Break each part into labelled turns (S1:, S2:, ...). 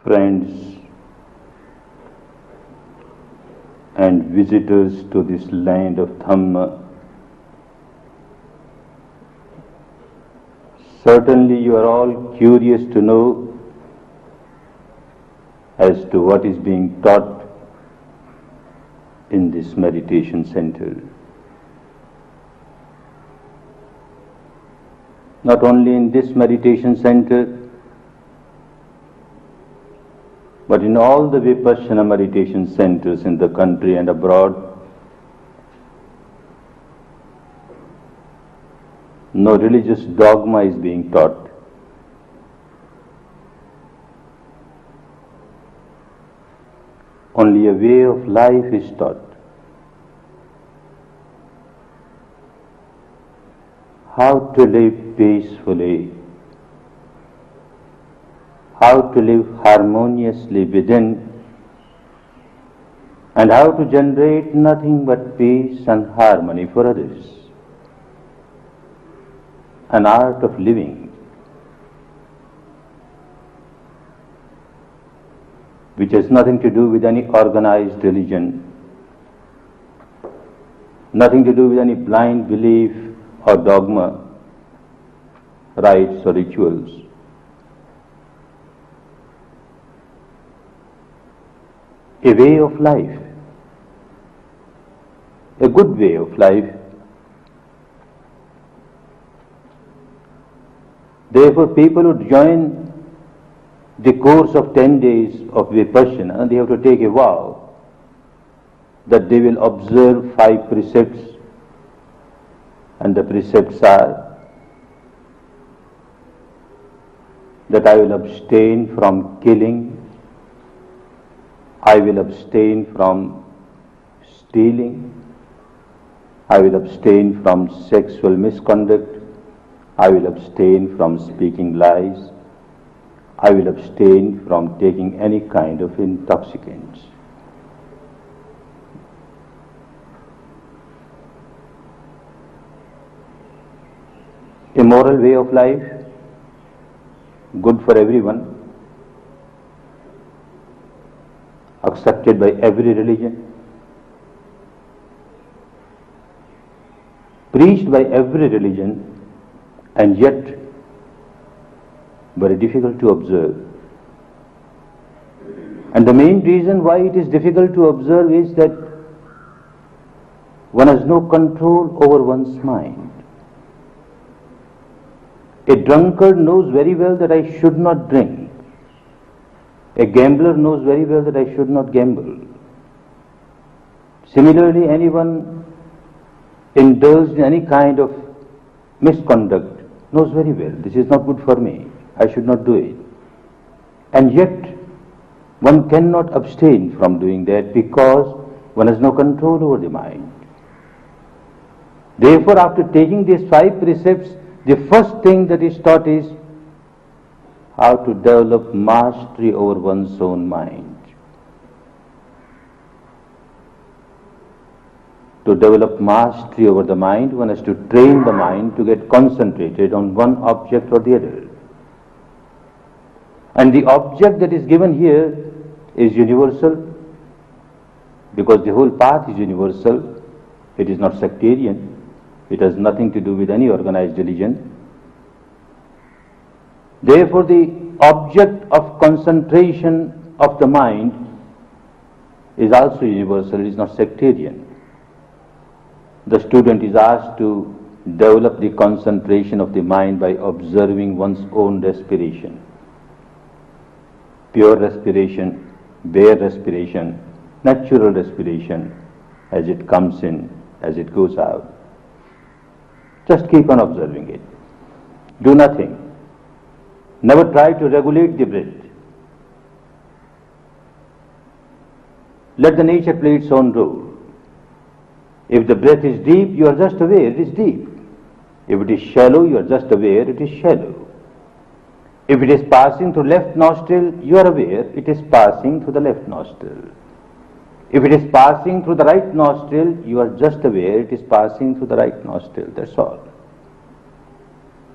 S1: Friends and visitors to this land of Dhamma, certainly you are all curious to know as to what is being taught in this meditation center. Not only in this meditation center, but in all the Vipassana meditation centers in the country and abroad, no religious dogma is being taught. Only a way of life is taught. How to live peacefully, how to live harmoniously within, and how to generate nothing but peace and harmony for others. An art of living, which has nothing to do with any organized religion, nothing to do with any blind belief or dogma, rites or rituals. A way of life, a good way of life. Therefore, people who join the course of 10 days of Vipassana, they have to take a vow that they will observe 5 precepts, and the precepts are that I will abstain from killing, I will abstain from stealing, I will abstain from sexual misconduct, I will abstain from speaking lies, I will abstain from taking any kind of intoxicants. A moral way of life, good for everyone, accepted by every religion, preached by every religion, and yet very difficult to observe. And the main reason why it is difficult to observe is that one has no control over one's mind. A drunkard knows very well that I should not drink. A gambler knows very well that I should not gamble. Similarly, anyone indulged in any kind of misconduct knows very well, this is not good for me, I should not do it. And yet, one cannot abstain from doing that because one has no control over the mind. Therefore, after taking these 5 precepts, the first thing that is taught is how to develop mastery over one's own mind. To develop mastery over the mind, one has to train the mind to get concentrated on one object or the other. And the object that is given here is universal, because the whole path is universal. It is not sectarian. It has nothing to do with any organized religion. Therefore, the object of concentration of the mind is also universal. It is not sectarian. The student is asked to develop the concentration of the mind by observing one's own respiration. Pure respiration, bare respiration, natural respiration, as it comes in, as it goes out. Just keep on observing it. Do nothing. Never try to regulate the breath. Let the nature play its own role. If the breath is deep, you are just aware it is deep. If it is shallow, you are just aware it is shallow. If it is passing through left nostril, you are aware it is passing through the left nostril. If it is passing through the right nostril, you are just aware it is passing through the right nostril. That's all.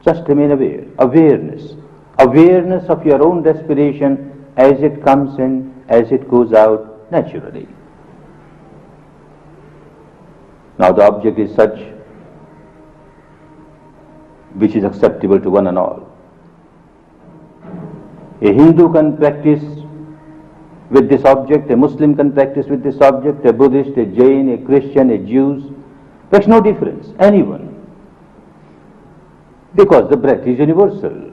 S1: Just remain aware. Awareness. Awareness of your own respiration as it comes in, as it goes out naturally. Now the object is such which is acceptable to one and all. A Hindu can practice with this object, a Muslim can practice with this object, a Buddhist, a Jain, a Christian, a Jew, makes no difference, anyone. Because the breath is universal.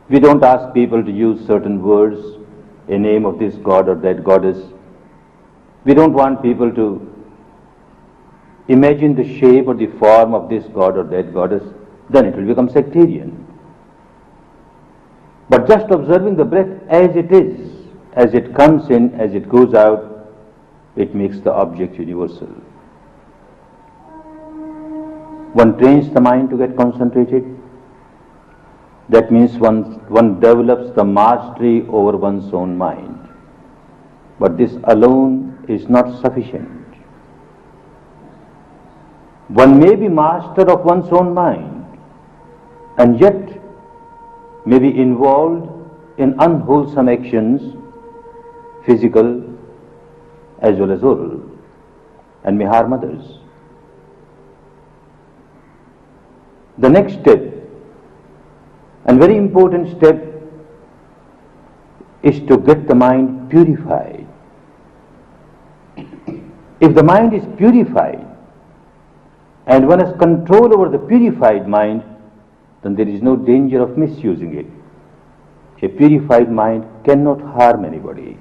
S1: We don't ask people to use certain words, a name of this god or that goddess. We don't want people to imagine the shape or the form of this god or that goddess, then it will become sectarian. But just observing the breath as it is, as it comes in, as it goes out, it makes the object universal. One trains the mind to get concentrated. That means one develops the mastery over one's own mind. But this alone is not sufficient. One may be master of one's own mind and yet may be involved in unwholesome actions, physical as well as oral, and may harm others. The next step, and very important step, is to get the mind purified. If the mind is purified and one has control over the purified mind, then there is no danger of misusing it. A purified mind cannot harm anybody.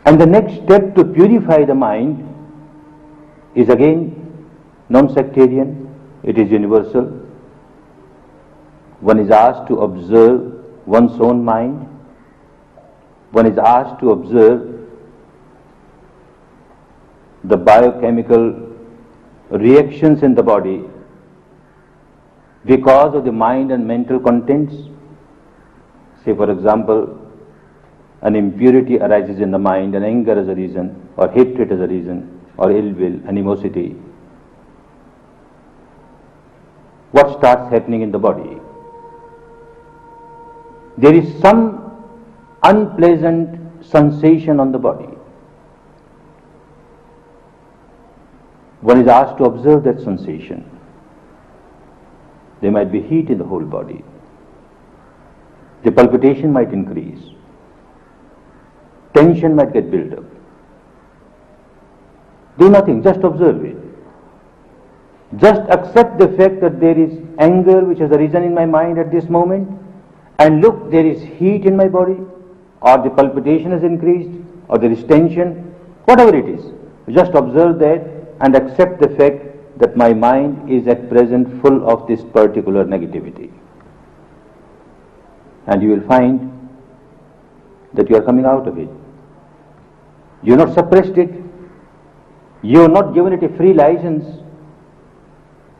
S1: And the next step to purify the mind is again non-sectarian, it is universal. One is asked to observe one's own mind. One is asked to observe the biochemical reactions in the body because of the mind and mental contents. Say for example, an impurity arises in the mind, and anger as a reason, or hatred as a reason, or ill will, animosity. What starts happening in the body? There is some unpleasant sensation on the body. One is asked to observe that sensation. There might be heat in the whole body. The palpitation might increase. Tension might get built up. Do nothing, just observe it. Just accept the fact that there is anger which has arisen in my mind at this moment, and look, there is heat in my body, or the palpitation has increased, or there is tension, whatever it is. Just observe that and accept the fact that my mind is at present full of this particular negativity. And you will find that you are coming out of it. You have not suppressed it. You have not given it a free license.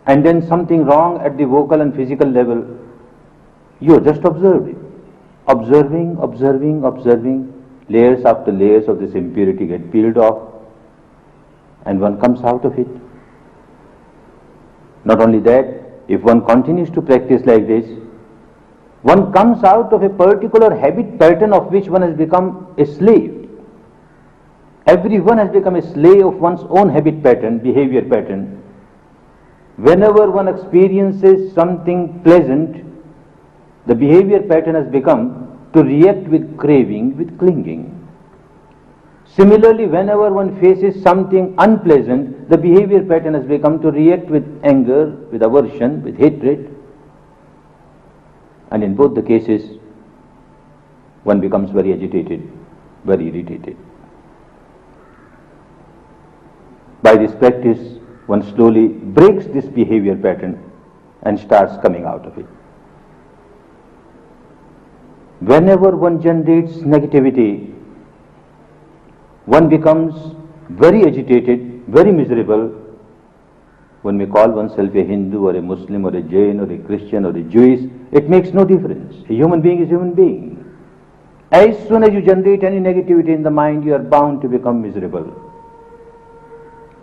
S1: And then something wrong at the vocal and physical level. You have just observed it. Observing, observing, observing. Layers after layers of this impurity get peeled off. And one comes out of it. Not only that, if one continues to practice like this, one comes out of a particular habit pattern of which one has become a slave. Everyone has become a slave of one's own habit pattern, behavior pattern. Whenever one experiences something pleasant, the behavior pattern has become to react with craving, with clinging. Similarly, whenever one faces something unpleasant, the behavior pattern has become to react with anger, with aversion, with hatred. And in both the cases, one becomes very agitated, very irritated. By this practice, one slowly breaks this behavior pattern and starts coming out of it. Whenever one generates negativity, one becomes very agitated, very miserable. One may call oneself a Hindu or a Muslim or a Jain or a Christian or a Jewish. It makes no difference. A human being is a human being. As soon as you generate any negativity in the mind, you are bound to become miserable.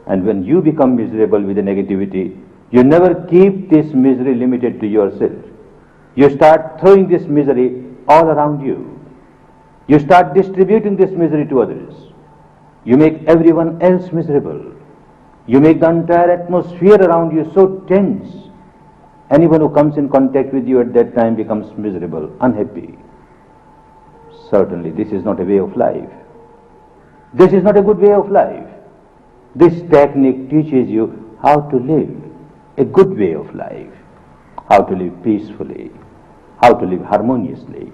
S1: And when you become miserable with the negativity, you never keep this misery limited to yourself. you start throwing this misery all around you. You start distributing this misery to others. You make everyone else miserable. You make the entire atmosphere around you so tense. Anyone who comes in contact with you at that time becomes miserable, unhappy. Certainly, this is not a way of life. This is not a good way of life. This technique teaches you how to live a good way of life, how to live peacefully, how to live harmoniously,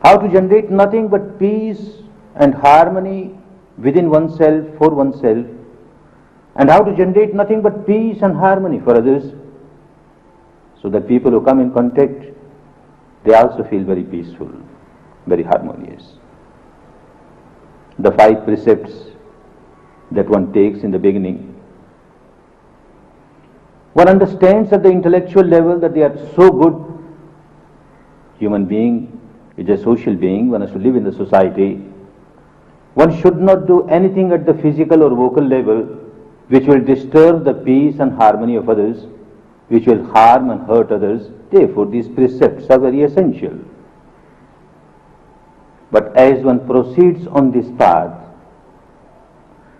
S1: how to generate nothing but peace and harmony within oneself, for oneself, and how to generate nothing but peace and harmony for others, so that people who come in contact, they also feel very peaceful, very harmonious. The 5 precepts that one takes in the beginning, one understands at the intellectual level that they are so good. Human being is a social being, one has to live in the society. One should not do anything at the physical or vocal level which will disturb the peace and harmony of others, which will harm and hurt others. Therefore, these precepts are very essential. But as one proceeds on this path,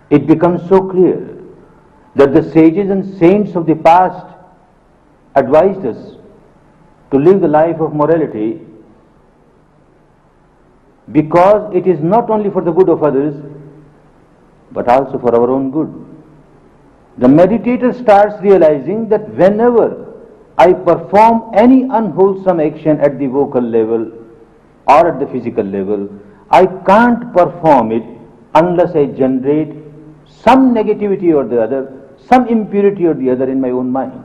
S1: it becomes so clear that the sages and saints of the past advised us to live the life of morality, because it is not only for the good of others, but also for our own good. The meditator starts realizing that whenever I perform any unwholesome action at the vocal level or at the physical level, I can't perform it unless I generate some negativity or the other, some impurity or the other in my own mind.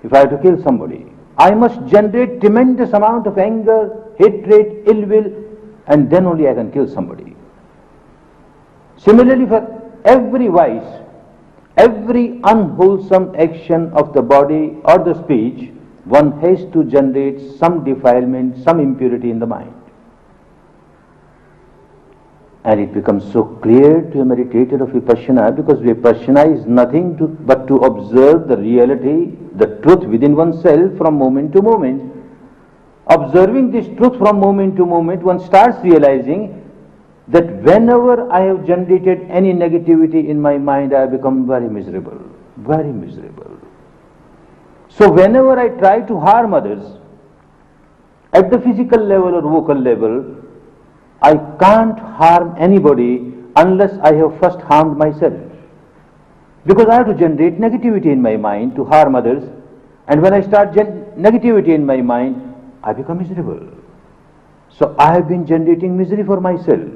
S1: If I have to kill somebody, I must generate tremendous amount of anger, hatred, ill will, and then only I can kill somebody. Similarly, for every vice, every unwholesome action of the body or the speech, one has to generate some defilement, some impurity in the mind. And it becomes so clear to a meditator of Vipassana, because Vipassana is nothing but to observe the reality, the truth within oneself from moment to moment. Observing this truth from moment to moment, one starts realizing that whenever I have generated any negativity in my mind, I have become very miserable, very miserable. So whenever I try to harm others, at the physical level or vocal level, I can't harm anybody unless I have first harmed myself. Because I have to generate negativity in my mind to harm others, and when I start negativity in my mind, I become miserable. So I have been generating misery for myself.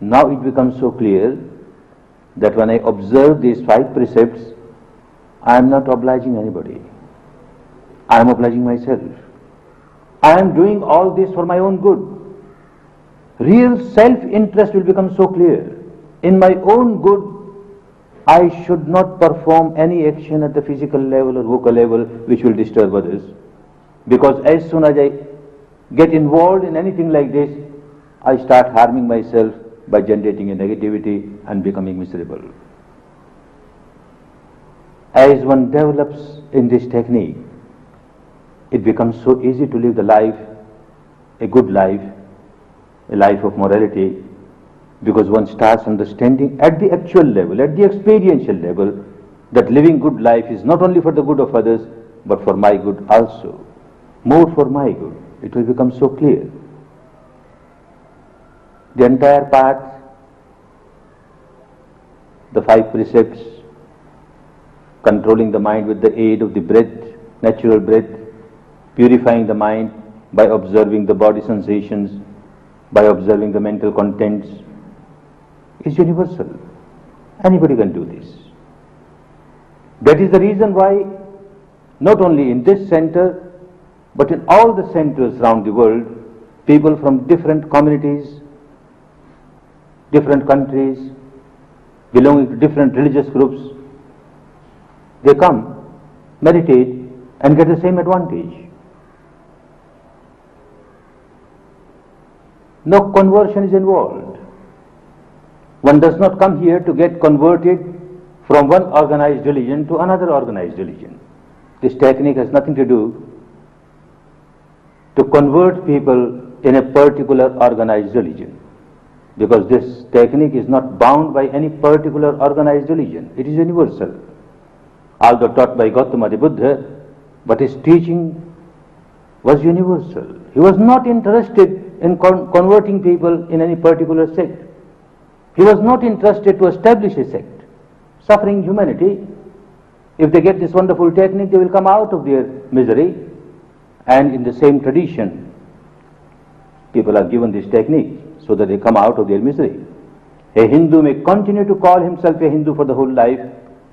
S1: Now it becomes so clear that when I observe these 5 precepts, I am not obliging anybody. I am obliging myself. I am doing all this for my own good. Real self-interest will become so clear. In my own good, I should not perform any action at the physical level or vocal level which will disturb others. Because as soon as I get involved in anything like this, I start harming myself by generating a negativity and becoming miserable. As one develops in this technique, it becomes so easy to live the life, a good life, a life of morality, because one starts understanding at the actual level, at the experiential level, that living good life is not only for the good of others, but for my good also. More for my good. It will become so clear. The entire path, the 5 precepts, controlling the mind with the aid of the breath, natural breath, purifying the mind by observing the body sensations, by observing the mental contents, is universal. Anybody can do this. That is the reason why not only in this center, but in all the centers around the world, people from different communities, different countries, belonging to different religious groups, they come, meditate, and get the same advantage. No conversion is involved. One does not come here to get converted from one organized religion to another organized religion. This technique has nothing to do to convert people in a particular organized religion, because this technique is not bound by any particular organized religion. It is universal. Although taught by Gautama the Buddha, but his teaching was universal. He was not interested in converting people in any particular sect. He was not interested to establish a sect. Suffering humanity, if they get this wonderful technique, they will come out of their misery. And in the same tradition, people are given this technique so that they come out of their misery. A Hindu may continue to call himself a Hindu for the whole life,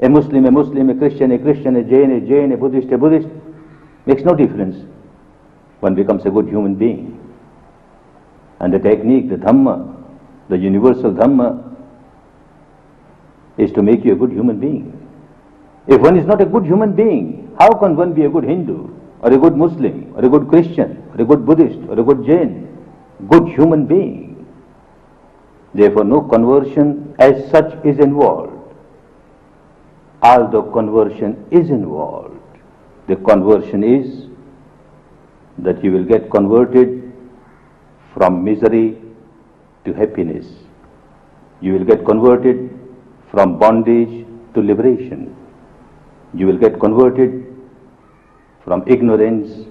S1: a Muslim, a Christian, a Jain, a Buddhist, makes no difference. One becomes a good human being. And the technique, the Dhamma, the universal Dhamma, is to make you a good human being. If one is not a good human being, how can one be a good Hindu, or a good Muslim, or a good Christian, or a good Buddhist, or a good Jain? Good human being. Therefore, no conversion as such is involved. Although conversion is involved, the conversion is that you will get converted from misery to happiness. You will get converted from bondage to liberation. You will get converted from ignorance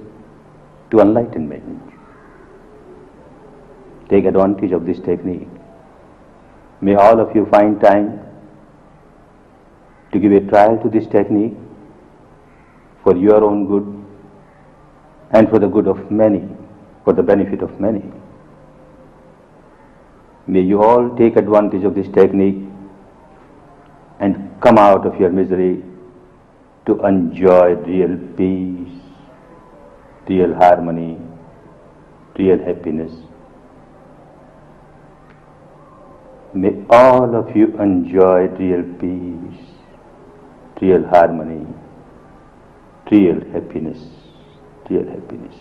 S1: to enlightenment. Take advantage of this technique. May all of you find time to give a trial to this technique for your own good and for the good of many, for the benefit of many. May you all take advantage of this technique and come out of your misery to enjoy real peace, real harmony, real happiness. May all of you enjoy real peace, real harmony, real happiness, real happiness.